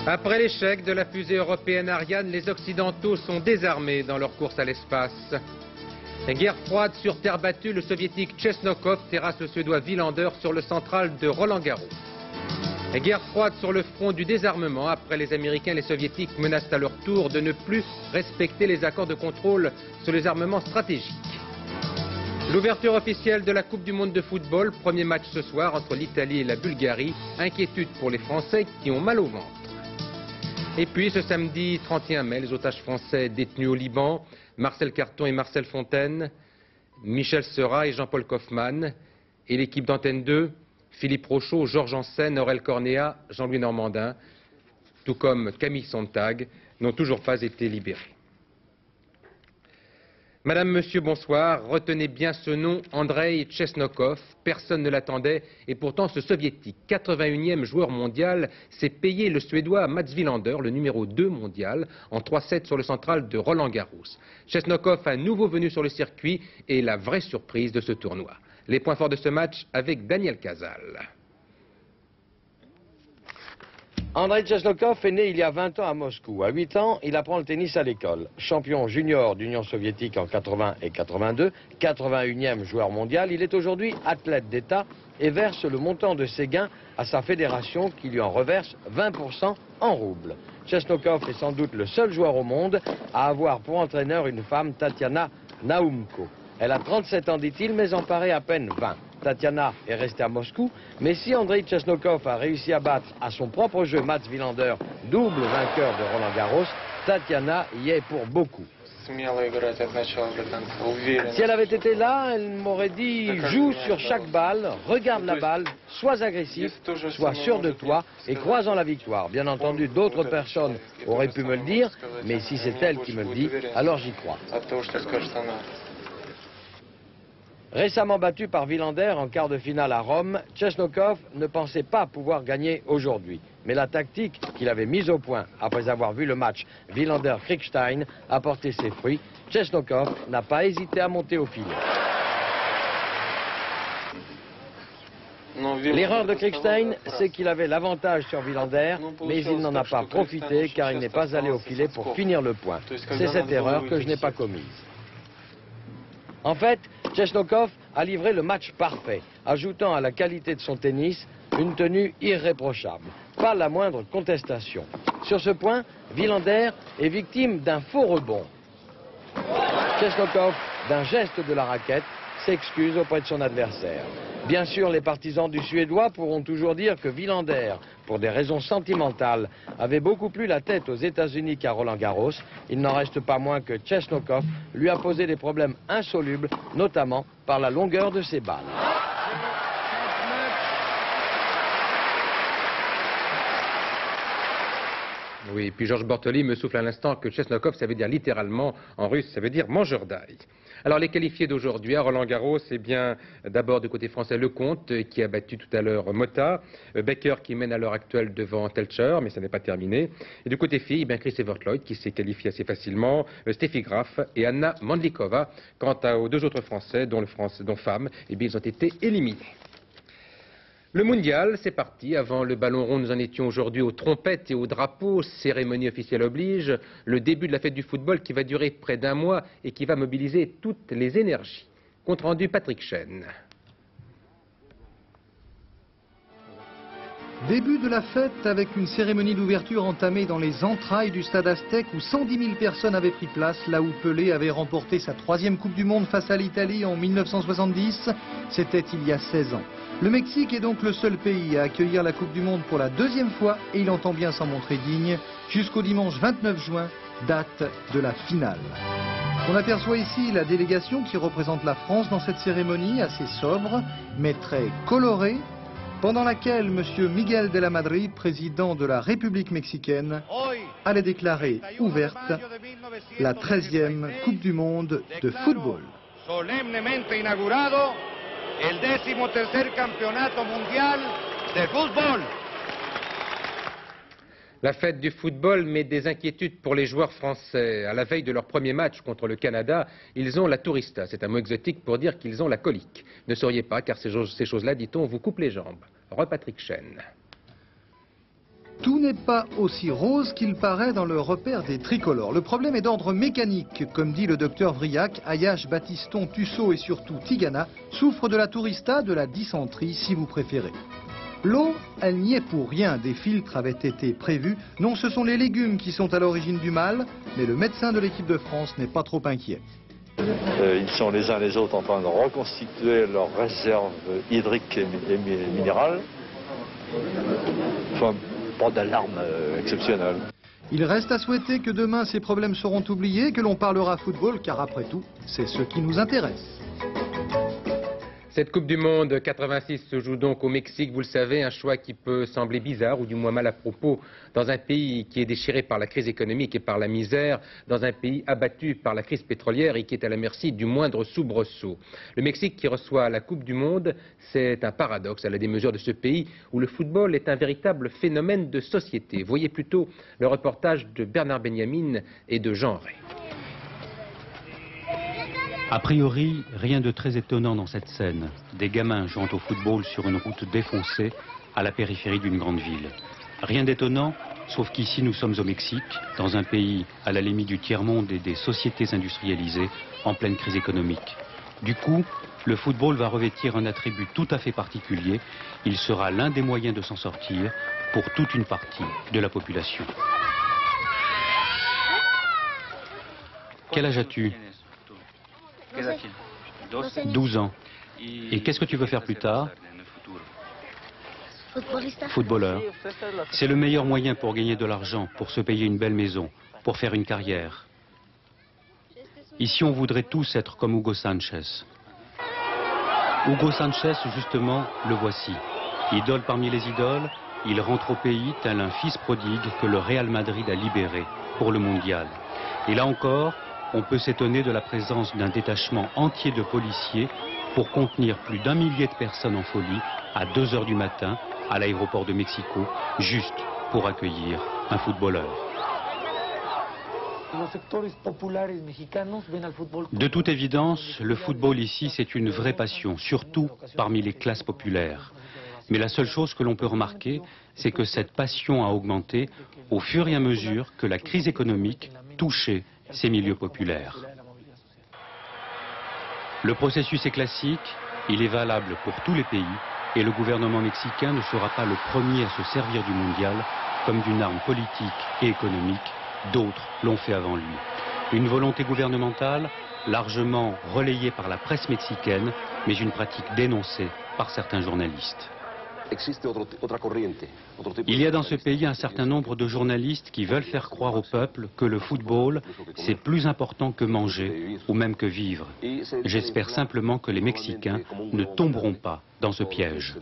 Après l'échec de la fusée européenne Ariane, les Occidentaux sont désarmés dans leur course à l'espace. Guerre froide sur terre battue, le soviétique Chesnokov terrasse le suédois Wilander sur le central de Roland-Garros. Guerre froide sur le front du désarmement, après les Américains et les Soviétiques menacent à leur tour de ne plus respecter les accords de contrôle sur les armements stratégiques. L'ouverture officielle de la Coupe du Monde de football, premier match ce soir entre l'Italie et la Bulgarie, inquiétude pour les Français qui ont mal au ventre. Et puis ce samedi 31 mai, les otages français détenus au Liban, Marcel Carton et Marcel Fontaine, Michel Seurat et Jean-Paul Kaufmann, et l'équipe d'Antenne 2, Philippe Rochaud, Georges Ansen, Aurel Cornéa, Jean-Louis Normandin, tout comme Camille Sontag, n'ont toujours pas été libérés. Madame, Monsieur, bonsoir. Retenez bien ce nom, Andrei Chesnokov. Personne ne l'attendait et pourtant ce soviétique, 81e joueur mondial, s'est payé le suédois Mats Wilander, le numéro 2 mondial, en 3-7 sur le central de Roland-Garros. Chesnokov, un nouveau venu sur le circuit, est la vraie surprise de ce tournoi. Les points forts de ce match avec Daniel Cazal. Andrei Chesnokov est né il y a 20 ans à Moscou. À 8 ans, il apprend le tennis à l'école. Champion junior d'Union soviétique en 80 et 82, 81e joueur mondial, il est aujourd'hui athlète d'État et verse le montant de ses gains à sa fédération qui lui en reverse 20% en roubles. Chesnokov est sans doute le seul joueur au monde à avoir pour entraîneur une femme, Tatiana Naumko. Elle a 37 ans, dit-il, mais en paraît à peine 20. Tatiana est restée à Moscou, mais si Andrei Chesnokov a réussi à battre à son propre jeu Mats Wilander, double vainqueur de Roland-Garros, Tatiana y est pour beaucoup. Si elle avait été là, elle m'aurait dit « joue sur chaque balle, regarde la balle, sois agressif, sois sûr de toi et crois en la victoire ». Bien entendu, d'autres personnes auraient pu me le dire, mais si c'est elle qui me le dit, alors j'y crois. Récemment battu par Wilander en quart de finale à Rome, Chesnokov ne pensait pas pouvoir gagner aujourd'hui. Mais la tactique qu'il avait mise au point après avoir vu le match Wilander-Kriegstein a porté ses fruits. Chesnokov n'a pas hésité à monter au filet. L'erreur de Kriegstein, c'est qu'il avait l'avantage sur Wilander, mais il n'en a pas profité car il n'est pas allé au filet pour finir le point. C'est cette erreur que je n'ai pas commise. En fait, Chesnokov a livré le match parfait, ajoutant à la qualité de son tennis une tenue irréprochable. Pas la moindre contestation. Sur ce point, Wilander est victime d'un faux rebond. Chesnokov, d'un geste de la raquette, s'excuse auprès de son adversaire. Bien sûr, les partisans du Suédois pourront toujours dire que Wilander, pour des raisons sentimentales, avait beaucoup plus la tête aux États-Unis qu'à Roland-Garros. Il n'en reste pas moins que Chesnokov lui a posé des problèmes insolubles, notamment par la longueur de ses balles. Oui, puis Georges Bortoli me souffle à l'instant que Chesnokov, ça veut dire littéralement, en russe, ça veut dire mangeur d'ail. Alors les qualifiés d'aujourd'hui à Roland-Garros, c'est bien d'abord du côté français Lecomte qui a battu tout à l'heure Motta, Becker qui mène à l'heure actuelle devant Telcher, mais ça n'est pas terminé. Et du côté filles, bien Chris Evertloyd qui s'est qualifié assez facilement, Steffi Graf et Anna Mandlikova. Quant aux deux autres Français, dont femmes, eh bien, ils ont été éliminés. Le mondial, c'est parti. Avant le ballon rond, nous en étions aujourd'hui aux trompettes et aux drapeaux. Cérémonie officielle oblige. Le début de la fête du football qui va durer près d'un mois et qui va mobiliser toutes les énergies. Compte rendu Patrick Chen. Début de la fête avec une cérémonie d'ouverture entamée dans les entrailles du stade Aztèque où 110 000 personnes avaient pris place, là où Pelé avait remporté sa 3e Coupe du Monde face à l'Italie en 1970. C'était il y a 16 ans. Le Mexique est donc le seul pays à accueillir la Coupe du Monde pour la 2e fois et il entend bien s'en montrer digne jusqu'au dimanche 29 juin, date de la finale. On aperçoit ici la délégation qui représente la France dans cette cérémonie, assez sobre, mais très colorée, pendant laquelle M. Miguel de la Madrid, président de la République mexicaine, allait déclarer ouverte la 13e Coupe du Monde de football. El 13º Campeonato Mundial de Football. La fête du football met des inquiétudes pour les joueurs français. À la veille de leur premier match contre le Canada, ils ont la tourista. C'est un mot exotique pour dire qu'ils ont la colique. Ne sauriez pas, car ces choses-là, dit-on, vous coupent les jambes. Patrick Chen. Tout n'est pas aussi rose qu'il paraît dans le repère des tricolores. Le problème est d'ordre mécanique. Comme dit le docteur Vriac, Ayache, Battiston, Tussaud et surtout Tigana souffrent de la tourista, de la dysenterie si vous préférez. L'eau, elle n'y est pour rien. Des filtres avaient été prévus. Non, ce sont les légumes qui sont à l'origine du mal, mais le médecin de l'équipe de France n'est pas trop inquiet. Ils sont les uns les autres en train de reconstituer leurs réserves hydriques et minérales. Enfin, pas d'alarme exceptionnelle. Il reste à souhaiter que demain ces problèmes seront oubliés, que l'on parlera football, car après tout, c'est ce qui nous intéresse. Cette Coupe du Monde 86 se joue donc au Mexique, vous le savez, un choix qui peut sembler bizarre ou du moins mal à propos dans un pays qui est déchiré par la crise économique et par la misère, dans un pays abattu par la crise pétrolière et qui est à la merci du moindre soubresaut. Le Mexique qui reçoit la Coupe du Monde, c'est un paradoxe à la démesure de ce pays où le football est un véritable phénomène de société. Voyez plutôt le reportage de Bernard Benjamin et de Jean Ray. A priori, rien de très étonnant dans cette scène. Des gamins jouant au football sur une route défoncée à la périphérie d'une grande ville. Rien d'étonnant, sauf qu'ici nous sommes au Mexique, dans un pays à la limite du tiers-monde et des sociétés industrialisées en pleine crise économique. Du coup, le football va revêtir un attribut tout à fait particulier. Il sera l'un des moyens de s'en sortir pour toute une partie de la population. Quel âge as-tu ? 12 ans. Et qu'est-ce que tu veux faire plus tard? Footballeur. C'est le meilleur moyen pour gagner de l'argent, pour se payer une belle maison, pour faire une carrière. Ici, on voudrait tous être comme Hugo Sanchez. Hugo Sanchez, justement, le voici. Idole parmi les idoles, il rentre au pays tel un fils prodigue que le Real Madrid a libéré pour le mondial. Et là encore, on peut s'étonner de la présence d'un détachement entier de policiers pour contenir plus d'1 millier de personnes en folie à 2 h du matin à l'aéroport de Mexico, juste pour accueillir un footballeur. De toute évidence, le football ici, c'est une vraie passion, surtout parmi les classes populaires. Mais la seule chose que l'on peut remarquer, c'est que cette passion a augmenté au fur et à mesure que la crise économique touchait ces milieux populaires. Le processus est classique, il est valable pour tous les pays et le gouvernement mexicain ne sera pas le premier à se servir du mondial comme d'une arme politique et économique. D'autres l'ont fait avant lui. Une volonté gouvernementale largement relayée par la presse mexicaine, mais une pratique dénoncée par certains journalistes. Il y a dans ce pays un certain nombre de journalistes qui veulent faire croire au peuple que le football, c'est plus important que manger ou même que vivre. J'espère simplement que les Mexicains ne tomberont pas dans ce piège.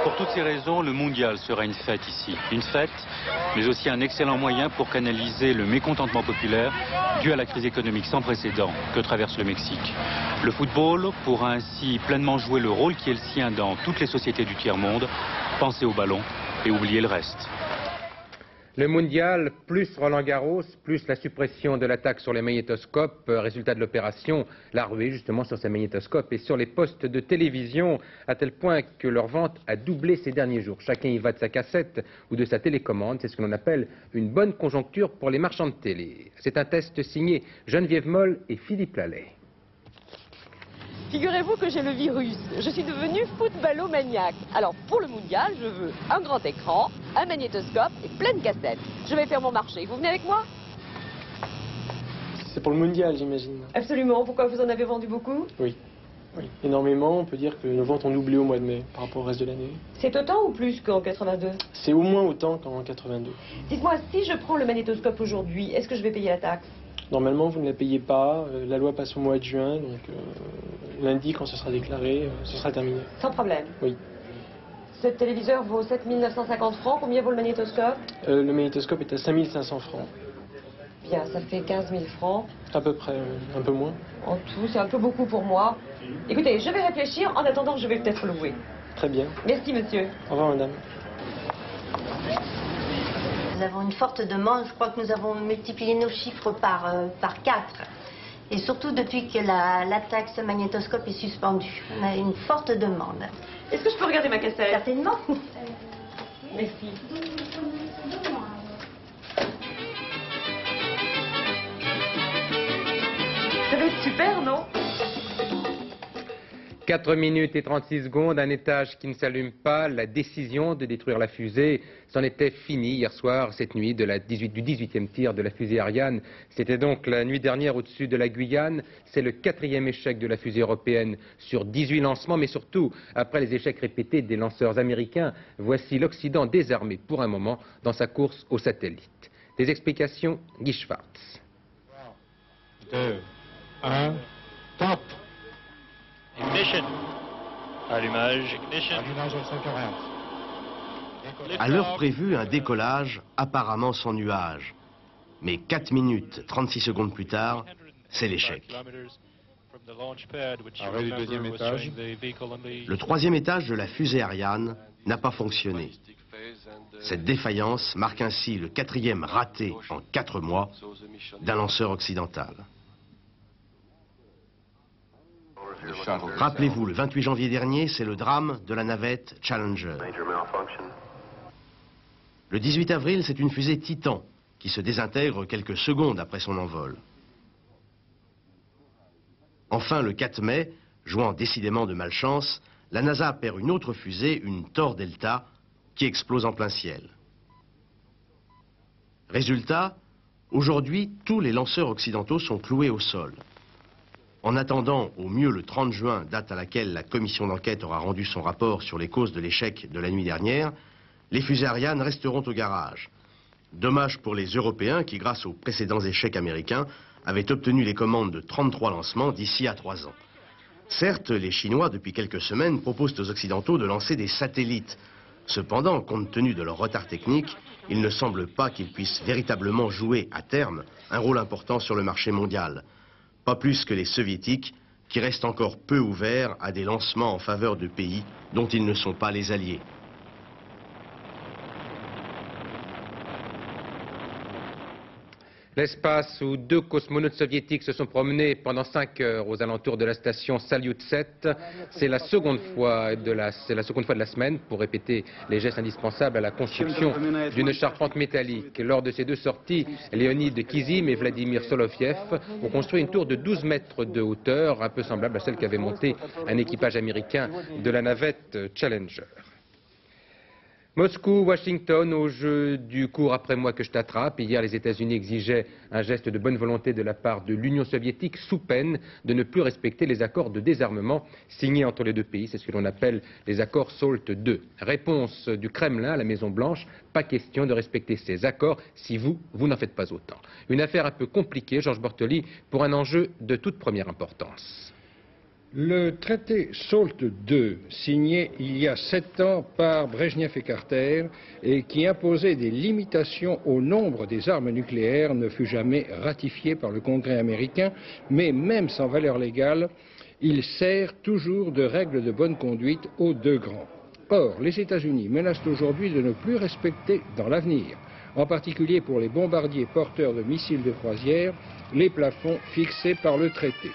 Pour toutes ces raisons, le mondial sera une fête ici. Une fête, mais aussi un excellent moyen pour canaliser le mécontentement populaire dû à la crise économique sans précédent que traverse le Mexique. Le football pourra ainsi pleinement jouer le rôle qui est le sien dans toutes les sociétés du tiers-monde, penser au ballon et oublier le reste. Le mondial, plus Roland Garros, plus la suppression de la taxe sur les magnétoscopes, résultat de l'opération, la ruée justement sur ces magnétoscopes et sur les postes de télévision, à tel point que leur vente a doublé ces derniers jours. Chacun y va de sa cassette ou de sa télécommande, c'est ce que l'on appelle une bonne conjoncture pour les marchands de télé. C'est un test signé Geneviève Moll et Philippe Lallet. Figurez-vous que j'ai le virus. Je suis devenue footballomaniaque. Alors, pour le mondial, je veux un grand écran, un magnétoscope et plein de cassettes. Je vais faire mon marché. Vous venez avec moi? C'est pour le mondial, j'imagine. Absolument. Pourquoi vous en avez vendu beaucoup? Oui. Oui, énormément. On peut dire que nos ventes ont doublé au mois de mai par rapport au reste de l'année. C'est autant ou plus qu'en 82? C'est au moins autant qu'en 82. Dites-moi, si je prends le magnétoscope aujourd'hui, est-ce que je vais payer la taxe? Normalement, vous ne la payez pas. La loi passe au mois de juin, donc lundi, quand ce sera déclaré, ce sera terminé. Sans problème. Oui. Ce téléviseur vaut 7 950 francs. Combien vaut le magnétoscope? Le magnétoscope est à 5 500 francs. Bien, ça fait 15 000 francs. À peu près, un peu moins. En tout, c'est un peu beaucoup pour moi. Écoutez, je vais réfléchir. En attendant, je vais peut-être le louer. Très bien. Merci, monsieur. Au revoir, madame. Nous avons une forte demande. Je crois que nous avons multiplié nos chiffres par 4. Et surtout depuis que l'attaque ce magnétoscope est suspendue. On a une forte demande. Est-ce que je peux regarder ma cassette? Certainement. Merci. Ça va être super, non? 4 minutes et 36 secondes, un étage qui ne s'allume pas, la décision de détruire la fusée, c'en était fini hier soir, cette nuit du 18e tir de la fusée Ariane. C'était donc la nuit dernière au-dessus de la Guyane. C'est le 4e échec de la fusée européenne sur 18 lancements, mais surtout, après les échecs répétés des lanceurs américains, voici l'Occident désarmé pour un moment dans sa course aux satellites. Des explications, Guy Schwartz. 2, 1, top. Ignition. Allumage, ignition. Allumage S-140. À l'heure prévue, un décollage apparemment sans nuage. Mais 4 minutes 36 secondes plus tard, c'est l'échec. Arrêt du deuxième étage. Le 3e étage de la fusée Ariane n'a pas fonctionné. Cette défaillance marque ainsi le 4e raté en 4 mois d'un lanceur occidental. Rappelez-vous, le 28 janvier dernier, c'est le drame de la navette Challenger. Le 18 avril, c'est une fusée Titan qui se désintègre quelques secondes après son envol. Enfin, le 4 mai, jouant décidément de malchance, la NASA perd une autre fusée, une Thor Delta, qui explose en plein ciel. Résultat, aujourd'hui, tous les lanceurs occidentaux sont cloués au sol. En attendant au mieux le 30 juin, date à laquelle la commission d'enquête aura rendu son rapport sur les causes de l'échec de la nuit dernière, les fusées Ariane resteront au garage. Dommage pour les Européens qui, grâce aux précédents échecs américains, avaient obtenu les commandes de 33 lancements d'ici à 3 ans. Certes, les Chinois, depuis quelques semaines, proposent aux Occidentaux de lancer des satellites. Cependant, compte tenu de leur retard technique, il ne semble pas qu'ils puissent véritablement jouer, à terme, un rôle important sur le marché mondial. Pas plus que les soviétiques, qui restent encore peu ouverts à des lancements en faveur de pays dont ils ne sont pas les alliés. L'espace où 2 cosmonautes soviétiques se sont promenés pendant 5 heures aux alentours de la station Salyut 7. C'est la seconde fois de la semaine pour répéter les gestes indispensables à la construction d'une charpente métallique. Lors de ces 2 sorties, Leonid Kizim et Vladimir Soloviev ont construit une tour de 12 mètres de hauteur, un peu semblable à celle qu'avait montée un équipage américain de la navette Challenger. Moscou, Washington, au jeu du cours après moi que je t'attrape. Hier, les États-Unis exigeaient un geste de bonne volonté de la part de l'Union soviétique sous peine de ne plus respecter les accords de désarmement signés entre les 2 pays. C'est ce que l'on appelle les accords SALT II. Réponse du Kremlin à la Maison-Blanche, pas question de respecter ces accords si vous n'en faites pas autant. Une affaire un peu compliquée, Georges Bortoli, pour un enjeu de toute première importance. Le traité SALT II, signé il y a 7 ans par Brejnev et Carter, et qui imposait des limitations au nombre des armes nucléaires, ne fut jamais ratifié par le Congrès américain, mais même sans valeur légale, il sert toujours de règle de bonne conduite aux 2 grands. Or, les États-Unis menacent aujourd'hui de ne plus respecter dans l'avenir, en particulier pour les bombardiers porteurs de missiles de croisière, les plafonds fixés par le traité.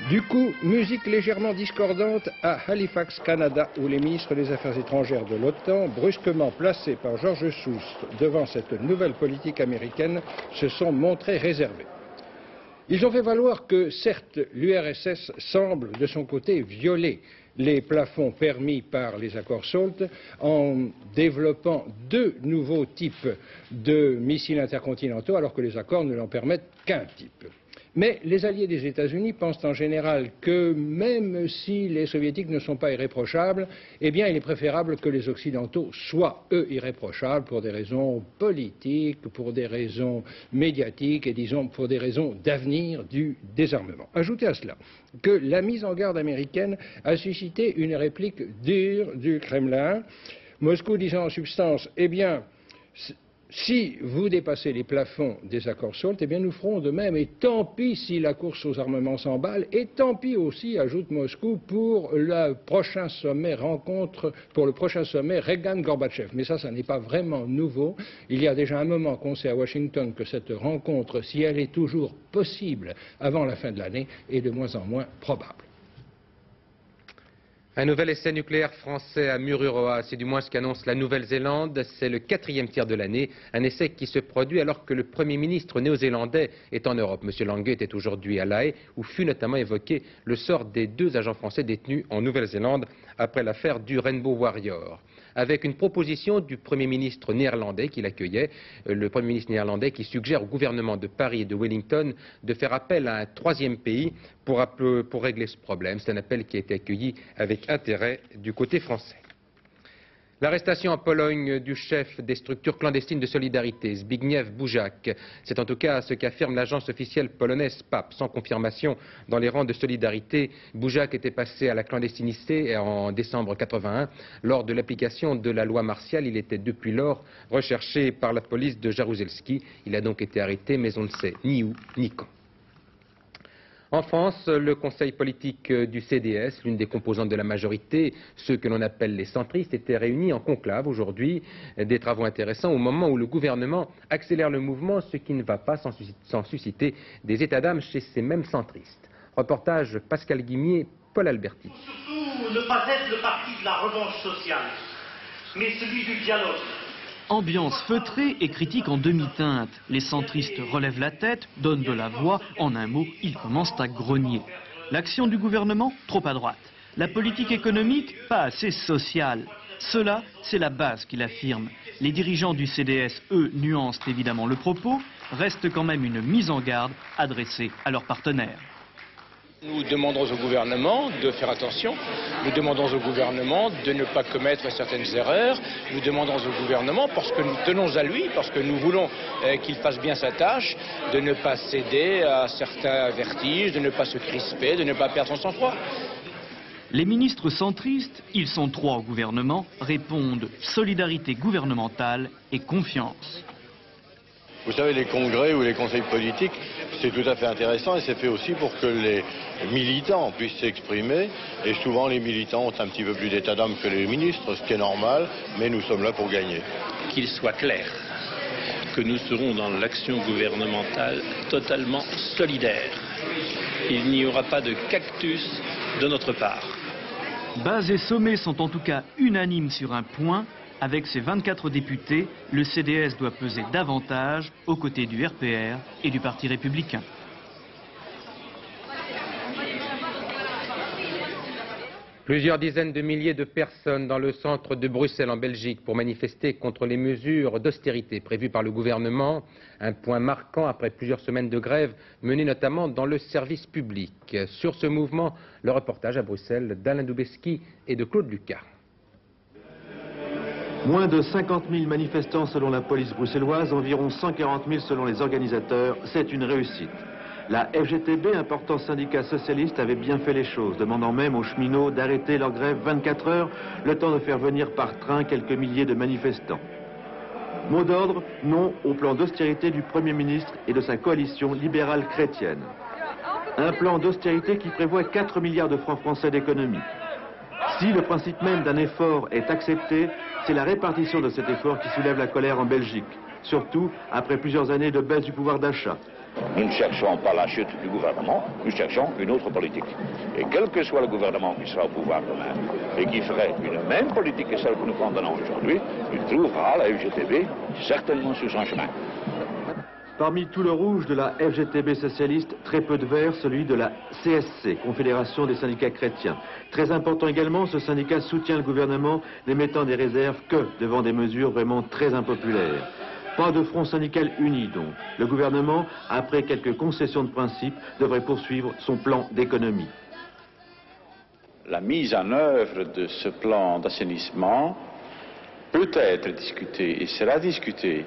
Du coup, musique légèrement discordante à Halifax, Canada, où les ministres des Affaires étrangères de l'OTAN, brusquement placés par George Shultz devant cette nouvelle politique américaine, se sont montrés réservés. Ils ont fait valoir que, certes, l'URSS semble, de son côté, violer les plafonds permis par les accords SALT en développant 2 nouveaux types de missiles intercontinentaux, alors que les accords ne l'en permettent qu'un type. Mais les alliés des États-Unis pensent en général que même si les soviétiques ne sont pas irréprochables, eh bien il est préférable que les occidentaux soient, eux, irréprochables pour des raisons politiques, pour des raisons médiatiques et disons pour des raisons d'avenir du désarmement. Ajoutez à cela que la mise en garde américaine a suscité une réplique dure du Kremlin, Moscou disant en substance, eh bien, si vous dépassez les plafonds des accords SALT, eh bien nous ferons de même. Et tant pis si la course aux armements s'emballe, et tant pis aussi, ajoute Moscou, pour le prochain sommet Reagan-Gorbatchev. Mais ça n'est pas vraiment nouveau. Il y a déjà un moment qu'on sait à Washington que cette rencontre, si elle est toujours possible avant la fin de l'année, est de moins en moins probable. Un nouvel essai nucléaire français à Mururoa, c'est du moins ce qu'annonce la Nouvelle-Zélande. C'est le 4e tir de l'année, un essai qui se produit alors que le Premier ministre néo-zélandais est en Europe. M. Lange était aujourd'hui à La Haye, où fut notamment évoqué le sort des 2 agents français détenus en Nouvelle-Zélande après l'affaire du Rainbow Warrior. Avec une proposition du Premier ministre néerlandais qui l'accueillait, le Premier ministre néerlandais qui suggère au gouvernement de Paris et de Wellington de faire appel à un 3e pays pour régler ce problème. C'est un appel qui a été accueilli avec intérêt du côté français. L'arrestation en Pologne du chef des structures clandestines de solidarité, Zbigniew Bujak, c'est en tout cas ce qu'affirme l'agence officielle polonaise PAP. Sans confirmation dans les rangs de solidarité, Bujak était passé à la clandestinité en décembre 81. Lors de l'application de la loi martiale, il était depuis lors recherché par la police de Jaruzelski. Il a donc été arrêté, mais on ne sait ni où ni quand. En France, le conseil politique du CDS, l'une des composantes de la majorité, ceux que l'on appelle les centristes, étaient réunis en conclave aujourd'hui. Des travaux intéressants au moment où le gouvernement accélère le mouvement, ce qui ne va pas sans susciter des états d'âme chez ces mêmes centristes. Reportage Pascal Guimier, Paul Alberti. Surtout ne pas être le parti de la revanche sociale, mais celui du dialogue. Ambiance feutrée et critique en demi-teinte. Les centristes relèvent la tête, donnent de la voix. En un mot, ils commencent à grogner. L'action du gouvernement, trop à droite. La politique économique, pas assez sociale. Cela, c'est la base qu'il affirme. Les dirigeants du CDS, eux, nuancent évidemment le propos. Reste quand même une mise en garde adressée à leurs partenaires. Nous demandons au gouvernement de faire attention, nous demandons au gouvernement de ne pas commettre certaines erreurs, nous demandons au gouvernement, parce que nous tenons à lui, parce que nous voulons qu'il fasse bien sa tâche, de ne pas céder à certains vertiges, de ne pas se crisper, de ne pas perdre son sang-froid. Les ministres centristes, ils sont 3 au gouvernement, répondent solidarité gouvernementale et confiance. Vous savez, les congrès ou les conseils politiques, c'est tout à fait intéressant et c'est fait aussi pour que les militants puissent s'exprimer. Et souvent, les militants ont un petit peu plus d'état d'âme que les ministres, ce qui est normal, mais nous sommes là pour gagner. Qu'il soit clair que nous serons dans l'action gouvernementale totalement solidaire. Il n'y aura pas de cactus de notre part. Base et sommet sont en tout cas unanimes sur un point. Avec ses 24 députés, le CDS doit peser davantage aux côtés du RPR et du Parti républicain. Plusieurs dizaines de milliers de personnes dans le centre de Bruxelles en Belgique pour manifester contre les mesures d'austérité prévues par le gouvernement. Un point marquant après plusieurs semaines de grève menées notamment dans le service public. Sur ce mouvement, le reportage à Bruxelles d'Alain Doubeski et de Claude Lucas. Moins de 50 000 manifestants selon la police bruxelloise, environ 140 000 selon les organisateurs. C'est une réussite. La FGTB, important syndicat socialiste, avait bien fait les choses, demandant même aux cheminots d'arrêter leur grève 24 heures, le temps de faire venir par train quelques milliers de manifestants. Mot d'ordre, non au plan d'austérité du Premier ministre et de sa coalition libérale chrétienne. Un plan d'austérité qui prévoit 4 milliards de francs français d'économie. Si le principe même d'un effort est accepté, c'est la répartition de cet effort qui soulève la colère en Belgique, surtout après plusieurs années de baisse du pouvoir d'achat. Nous ne cherchons pas la chute du gouvernement, nous cherchons une autre politique. Et quel que soit le gouvernement qui sera au pouvoir demain et qui ferait une même politique que celle que nous condamnons aujourd'hui, il trouvera la FGTB certainement sur son chemin. Parmi tout le rouge de la FGTB socialiste, très peu de vert, celui de la CSC, Confédération des syndicats chrétiens. Très important également, ce syndicat soutient le gouvernement, n'émettant des réserves que devant des mesures vraiment très impopulaires. Pas de front syndical uni donc. Le gouvernement, après quelques concessions de principe, devrait poursuivre son plan d'économie. La mise en œuvre de ce plan d'assainissement peut être discutée et sera discutée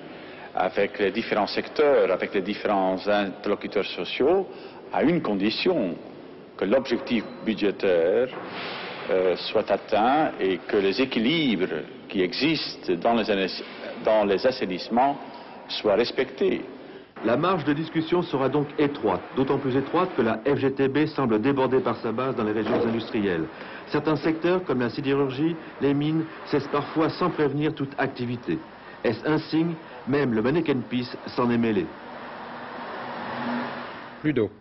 avec les différents secteurs, avec les différents interlocuteurs sociaux, à une condition, que l'objectif budgétaire soit atteint et que les équilibres qui existent dans les assainissements soit respectée. La marge de discussion sera donc étroite, d'autant plus étroite que la FGTB semble débordée par sa base dans les régions industrielles. Certains secteurs, comme la sidérurgie, les mines, cessent parfois sans prévenir toute activité. Est-ce un signe? Même le Manneken Pis s'en est mêlé. Plus d'eau.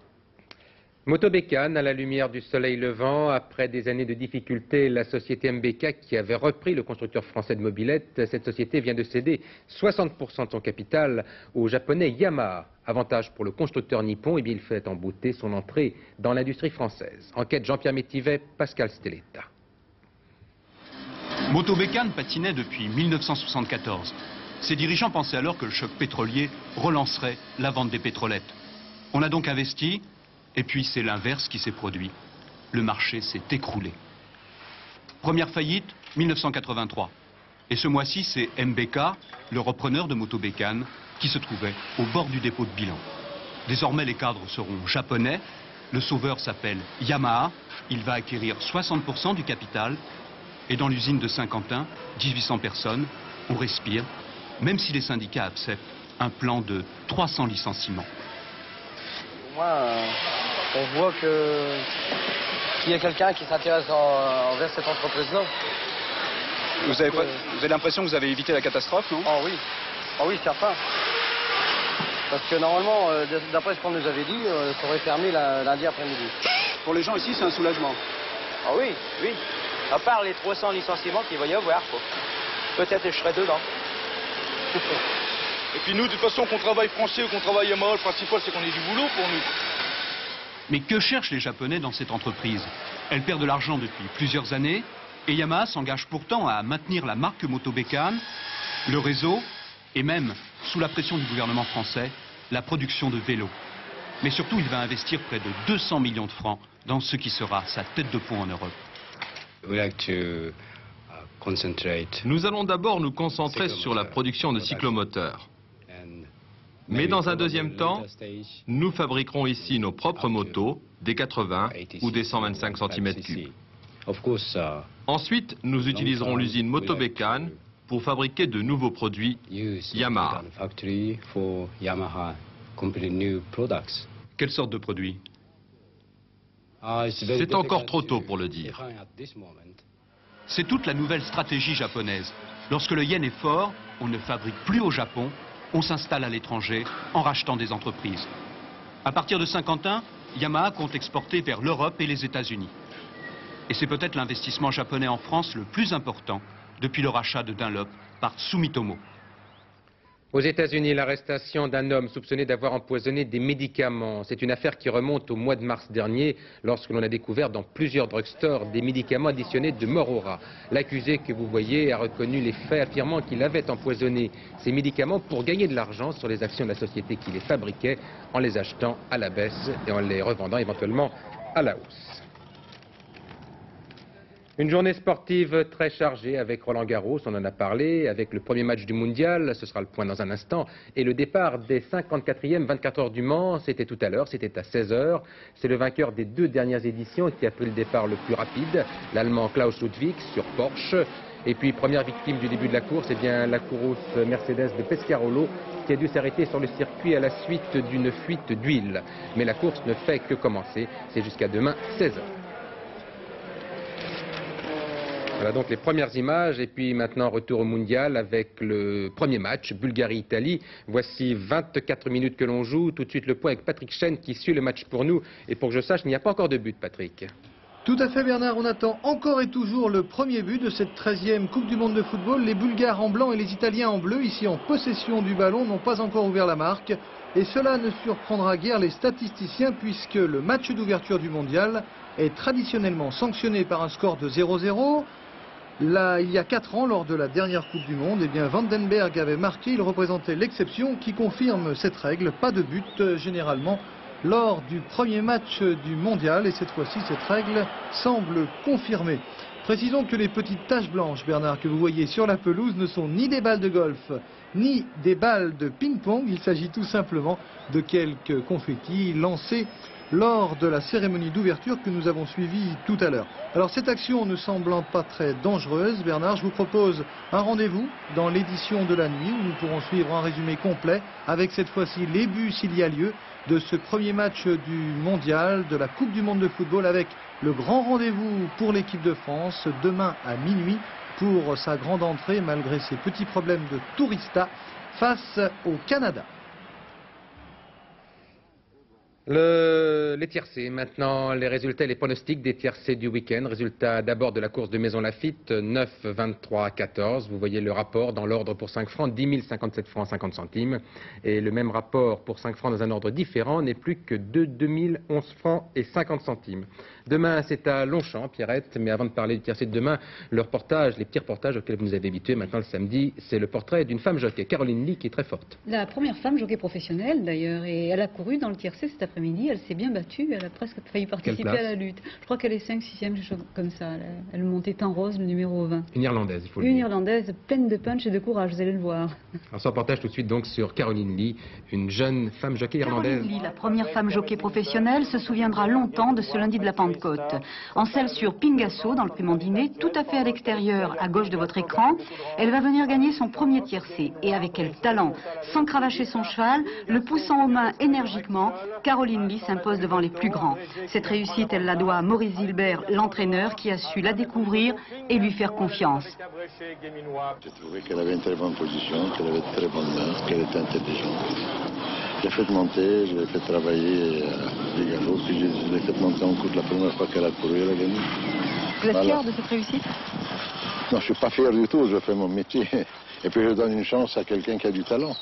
Moto Bécane à la lumière du soleil levant. Après des années de difficultés, la société MBK qui avait repris le constructeur français de mobylettes, cette société vient de céder 60% de son capital au japonais Yamaha. Avantage pour le constructeur nippon, il fait embouter son entrée dans l'industrie française. Enquête Jean-Pierre Métivet, Pascal Stelletta. Moto Bécane patinait depuis 1974. Ses dirigeants pensaient alors que le choc pétrolier relancerait la vente des pétrolettes. On a donc investi. Et puis c'est l'inverse qui s'est produit. Le marché s'est écroulé. Première faillite, 1983. Et ce mois-ci, c'est MBK, le repreneur de Moto Bécane, qui se trouvait au bord du dépôt de bilan. Désormais, les cadres seront japonais. Le sauveur s'appelle Yamaha. Il va acquérir 60% du capital. Et dans l'usine de Saint-Quentin, 1800 personnes, on respire, même si les syndicats acceptent un plan de 300 licenciements. On voit qu'il y a quelqu'un qui s'intéresse envers cette entreprise-là. Vous avez l'impression que vous avez évité la catastrophe, non? Oh oui, certain. Parce que normalement, d'après ce qu'on nous avait dit, ça aurait fermé lundi après-midi. Pour les gens ici, c'est un soulagement. Ah oui. À part les 300 licenciements qu'il va y avoir, quoi. Peut-être je serai dedans. Et puis nous, de toute façon, qu'on travaille français ou qu'on travaille Yamaha, le principal, c'est qu'on ait du boulot pour nous. Mais que cherchent les Japonais dans cette entreprise? Elle perd de l'argent depuis plusieurs années et Yamaha s'engage pourtant à maintenir la marque Moto Bécane, le réseau et même, sous la pression du gouvernement français, la production de vélos. Mais surtout, il va investir près de 200 millions de francs dans ce qui sera sa tête de pont en Europe. Nous allons d'abord nous concentrer sur la production de cyclomoteurs. Mais dans un deuxième temps, nous fabriquerons ici nos propres motos, des 80 ou des 125 cm3. Ensuite, nous utiliserons l'usine Moto Bécane pour fabriquer de nouveaux produits Yamaha. Quelle sorte de produits? C'est encore trop tôt pour le dire. C'est toute la nouvelle stratégie japonaise. Lorsque le yen est fort, on ne fabrique plus au Japon, on s'installe à l'étranger en rachetant des entreprises. À partir de Saint-Quentin, Yamaha compte exporter vers l'Europe et les États-Unis. Et c'est peut-être l'investissement japonais en France le plus important depuis le rachat de Dunlop par Sumitomo. Aux États-Unis, l'arrestation d'un homme soupçonné d'avoir empoisonné des médicaments. C'est une affaire qui remonte au mois de mars dernier, lorsque l'on a découvert dans plusieurs drugstores des médicaments additionnés de mort au rat. L'accusé que vous voyez a reconnu les faits, affirmant qu'il avait empoisonné ces médicaments pour gagner de l'argent sur les actions de la société qui les fabriquait, en les achetant à la baisse et en les revendant éventuellement à la hausse. Une journée sportive très chargée avec Roland Garros, on en a parlé, avec le premier match du mondial, ce sera le point dans un instant, et le départ des 54e 24 heures du Mans, c'était tout à l'heure, c'était à 16 h. C'est le vainqueur des 2 dernières éditions qui a pris le départ le plus rapide, l'Allemand Klaus Ludwig sur Porsche. Et puis première victime du début de la course, c'est bien la course Mercedes de Pescarolo qui a dû s'arrêter sur le circuit à la suite d'une fuite d'huile. Mais la course ne fait que commencer, c'est jusqu'à demain 16 h. Voilà donc les premières images et puis maintenant retour au mondial avec le premier match, Bulgarie-Italie. Voici 24 minutes que l'on joue. Tout de suite le point avec Patrick Chen qui suit le match pour nous. Et pour que je sache, il n'y a pas encore de but, Patrick. Tout à fait Bernard, on attend encore et toujours le premier but de cette 13e Coupe du Monde de football. Les Bulgares en blanc et les Italiens en bleu, ici en possession du ballon, n'ont pas encore ouvert la marque. Et cela ne surprendra guère les statisticiens puisque le match d'ouverture du mondial est traditionnellement sanctionné par un score de 0-0. Là, il y a 4 ans, lors de la dernière Coupe du Monde, eh bien, Vandenberg avait marqué, il représentait l'exception qui confirme cette règle. Pas de but, généralement, lors du premier match du mondial. Et cette fois-ci, cette règle semble confirmée. Précisons que les petites taches blanches, Bernard, que vous voyez sur la pelouse ne sont ni des balles de golf, ni des balles de ping-pong. Il s'agit tout simplement de quelques confettis lancés lors de la cérémonie d'ouverture que nous avons suivie tout à l'heure. Alors cette action ne semblant pas très dangereuse, Bernard, je vous propose un rendez-vous dans l'édition de la nuit où nous pourrons suivre un résumé complet avec cette fois-ci les buts s'il y a lieu de ce premier match du mondial, de la Coupe du Monde de football avec le grand rendez-vous pour l'équipe de France demain à minuit pour sa grande entrée malgré ses petits problèmes de tourista face au Canada. Les tiercés, maintenant les résultats et les pronostics des tiercés du week-end. Résultat d'abord de la course de Maison Lafitte, 9, 23, 14. Vous voyez le rapport dans l'ordre pour 5 francs, 10 057 francs 50 centimes. Et le même rapport pour 5 francs dans un ordre différent n'est plus que de 2011 francs et 50 centimes. Demain, c'est à Longchamp, Pierrette. Mais avant de parler du tiercé de demain, le reportage, les petits reportages auxquels vous nous avez habitués maintenant le samedi, c'est le portrait d'une femme jockey, Caroline Lee, qui est très forte. La première femme jockey professionnelle d'ailleurs, et elle a couru dans le tiercé cet après-midi, elle s'est bien battue, elle a presque failli participer à la lutte. Je crois qu'elle est 5, 6e, quelque chose comme ça. Elle montait en rose, le numéro 20. Une Irlandaise, il faut le dire. Une Irlandaise pleine de punch et de courage, vous allez le voir. Alors, ce reportage tout de suite donc sur Caroline Lee, une jeune femme jockey irlandaise. Caroline Lee, la première femme jockey professionnelle, se souviendra longtemps de ce lundi de la Pentecôte. En selle sur Pingasso, dans le Puy-Mandinet, tout à fait à l'extérieur, à gauche de votre écran, elle va venir gagner son premier tiercé. Et avec quel talent, sans cravacher son cheval, le poussant aux mains énergiquement, Caroline Lee s'impose devant les plus grands. Cette réussite, elle la doit à Maurice Gilbert, l'entraîneur, qui a su la découvrir et lui faire confiance. J'ai trouvé qu'elle avait une très bonne position, qu'elle avait de très bonnes mains, qu'elle était intelligente. Je l'ai fait monter, je l'ai fait travailler des galops, puis je l'ai fait monter en course la première fois qu'elle a couru, elle a gagné. Vous êtes fier de cette réussite? Non, je ne suis pas fier du tout, je fais mon métier. Et puis je donne une chance à quelqu'un qui a du talent.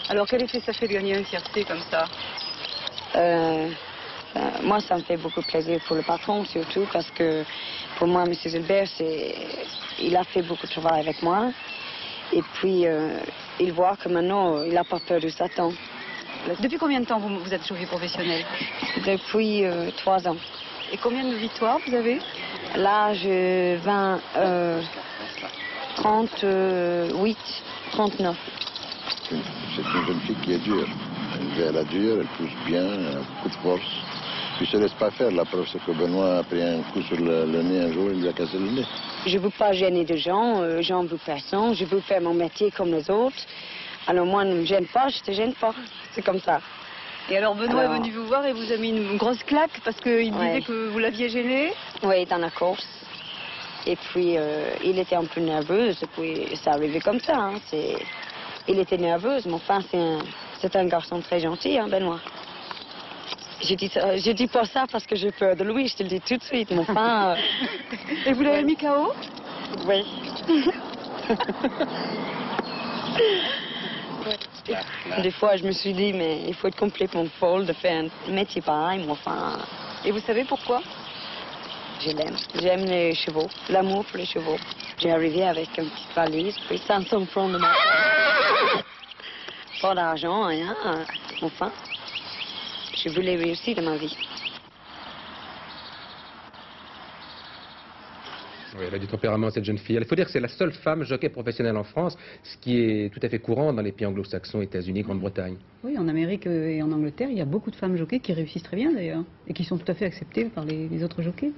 Alors quel effet ça fait de gagner un tiercé comme ça? Moi, ça me fait beaucoup plaisir pour le patron, surtout parce que pour moi, M. Gilbert, il a fait beaucoup de travail avec moi. Et puis, il voit que maintenant, il n'a pas peur de Satan. Depuis combien de temps vous êtes jockey professionnel? Depuis 3 ans. Et combien de victoires vous avez? Là, je 38, 39. C'est une jeune fille qui est dure. Elle est dure, elle pousse bien, elle a beaucoup de force. Puis elle ne se laisse pas faire. La preuve, c'est que Benoît a pris un coup sur le nez un jour, il lui a cassé le nez. Je ne veux pas gêner de gens, j'en veux personne. Je veux faire mon métier comme les autres. Alors moi, ne me gêne pas, je ne te gêne pas. C'est comme ça. Et alors Benoît est venu vous voir et vous a mis une grosse claque parce qu'il disait que vous l'aviez gêné? Oui, dans la course. Et puis, il était un peu nerveux, et puis ça arrivait comme ça. Hein. Il était nerveux, mais enfin, c'est un garçon très gentil, hein, Benoît. Je dis pas ça parce que j'ai peur de lui, je te le dis tout de suite, mais enfin... Et vous l'avez mis KO? Oui. Des fois, je me suis dit, mais il faut être complètement folle de faire un métier pareil, mais enfin... Et vous savez pourquoi? Je l'aime. J'aime les chevaux, l'amour pour les chevaux. J'ai arrivé avec une petite valise, puis 500 francs de ma part. Pas d'argent, rien. Enfin, je voulais réussir dans ma vie. Oui, elle a du tempérament, cette jeune fille. Il faut dire que c'est la seule femme jockey professionnelle en France, ce qui est tout à fait courant dans les pays anglo-saxons, États-Unis, Grande-Bretagne. Oui, en Amérique et en Angleterre, il y a beaucoup de femmes jockeys qui réussissent très bien d'ailleurs, et qui sont tout à fait acceptées par les autres jockeys.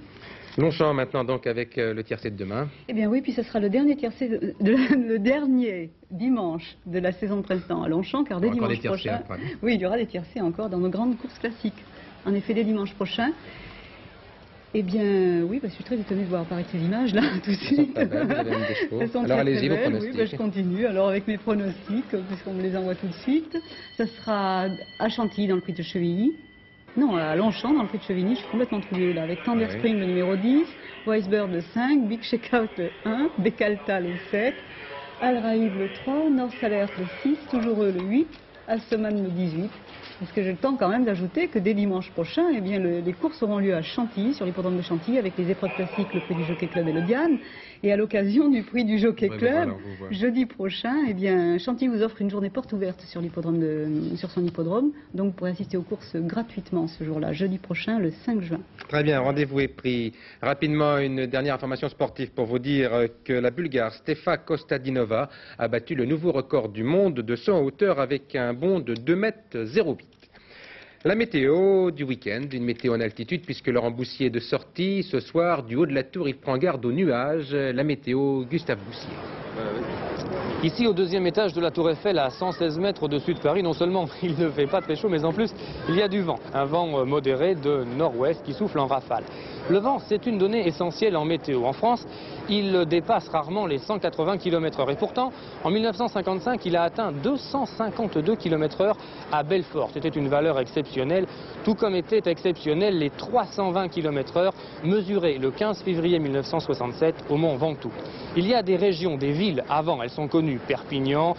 Longchamp maintenant donc avec le tiercé de demain. Eh bien oui, puis ce sera le dernier tiercé, le dernier dimanche de la saison de printemps à Longchamp, car dès dimanche prochain... Oui, il y aura des tiercés encore dans nos grandes courses classiques. En effet, dès dimanche prochain... Eh bien, oui, je suis très étonnée de voir apparaître ces images là, tout de suite. Elles sont alors allez-y, vos belles. pronostics. Oui, je continue. Alors avec mes pronostics, puisqu'on me les envoie tout de suite, ça sera à Chantilly dans le prix de Chevilly. Non, à Longchamp dans le prix de Chevigny, je suis complètement troublée là, avec Thunder Spring le numéro 10, Weisberg le 5, Big Checkout le 1, Becalta le 7, Al Raïd le 3, North Alert le 6, Toujours eux le 8, Assoman le 18. Est-ce que j'ai le temps quand même d'ajouter que dès dimanche prochain, eh bien, les courses auront lieu à Chantilly, sur l'hippodrome de Chantilly, avec les épreuves classiques, le prix du Jockey Club et le Diane. Et à l'occasion du prix du Jockey Club, jeudi prochain, eh bien, Chantilly vous offre une journée porte ouverte sur sur son hippodrome. Donc vous pourrez assister aux courses gratuitement ce jour-là, jeudi prochain, le 5 juin. Très bien, rendez-vous est pris. Rapidement, une dernière information sportive pour vous dire que la Bulgare Stefa Kostadinova a battu le nouveau record du monde de saut en hauteur avec un bond de 2,08 m. La météo du week-end, une météo en altitude puisque Laurent Boussier est de sortie. Ce soir, du haut de la tour, il prend garde aux nuages. La météo, Gustave Boussier. Ici, au deuxième étage de la Tour Eiffel, à 116 mètres au-dessus de Paris, non seulement il ne fait pas très chaud, mais en plus, il y a du vent. Un vent modéré de nord-ouest qui souffle en rafale. Le vent, c'est une donnée essentielle en météo. En France, il dépasse rarement les 180 km/h. Et pourtant, en 1955, il a atteint 252 km/h à Belfort. C'était une valeur exceptionnelle, tout comme étaient exceptionnels les 320 km/h mesurés le 15 février 1967 au Mont Ventoux. Il y a des régions, des villes, avant, elles sont connues, Perpignan,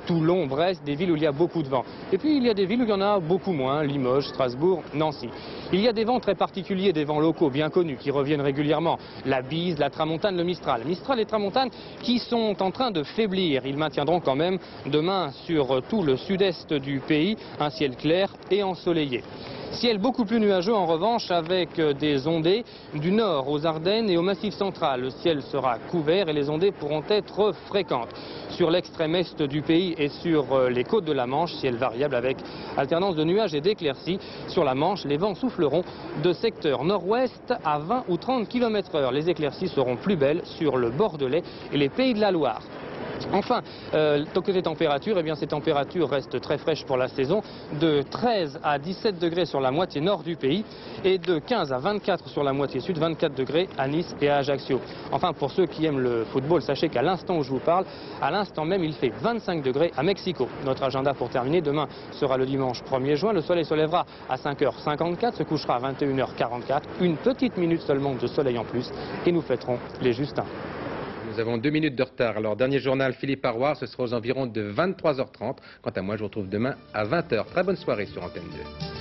Toulon, Brest, des villes où il y a beaucoup de vent. Et puis il y a des villes où il y en a beaucoup moins, Limoges, Strasbourg, Nancy. Il y a des vents très particuliers, des vents locaux bien connus qui reviennent régulièrement. La bise, la tramontane, le mistral. Mistral et tramontane qui sont en train de faiblir. Ils maintiendront quand même demain sur tout le sud-est du pays un ciel clair et ensoleillé. Ciel beaucoup plus nuageux en revanche avec des ondées du nord aux Ardennes et au Massif central. Le ciel sera couvert et les ondées pourront être fréquentes. Sur l'extrême est du pays et sur les côtes de la Manche, ciel variable avec alternance de nuages et d'éclaircies. Sur la Manche, les vents souffleront de secteur nord-ouest à 20 ou 30 km/h. Les éclaircies seront plus belles sur le Bordelais et les Pays de la Loire. Enfin, côté température, eh bien, ces températures restent très fraîches pour la saison, de 13 à 17 degrés sur la moitié nord du pays et de 15 à 24 sur la moitié sud, 24 degrés à Nice et à Ajaccio. Enfin, pour ceux qui aiment le football, sachez qu'à l'instant où je vous parle, à l'instant même, il fait 25 degrés à Mexico. Notre agenda pour terminer, demain sera le dimanche 1er juin, le soleil se lèvera à 5h54, se couchera à 21h44, une petite minute seulement de soleil en plus et nous fêterons les Justins. Nous avons 2 minutes de retard. Alors, dernier journal, Philippe Arroir, ce sera aux environs de 23h30. Quant à moi, je vous retrouve demain à 20h. Très bonne soirée sur Antenne 2.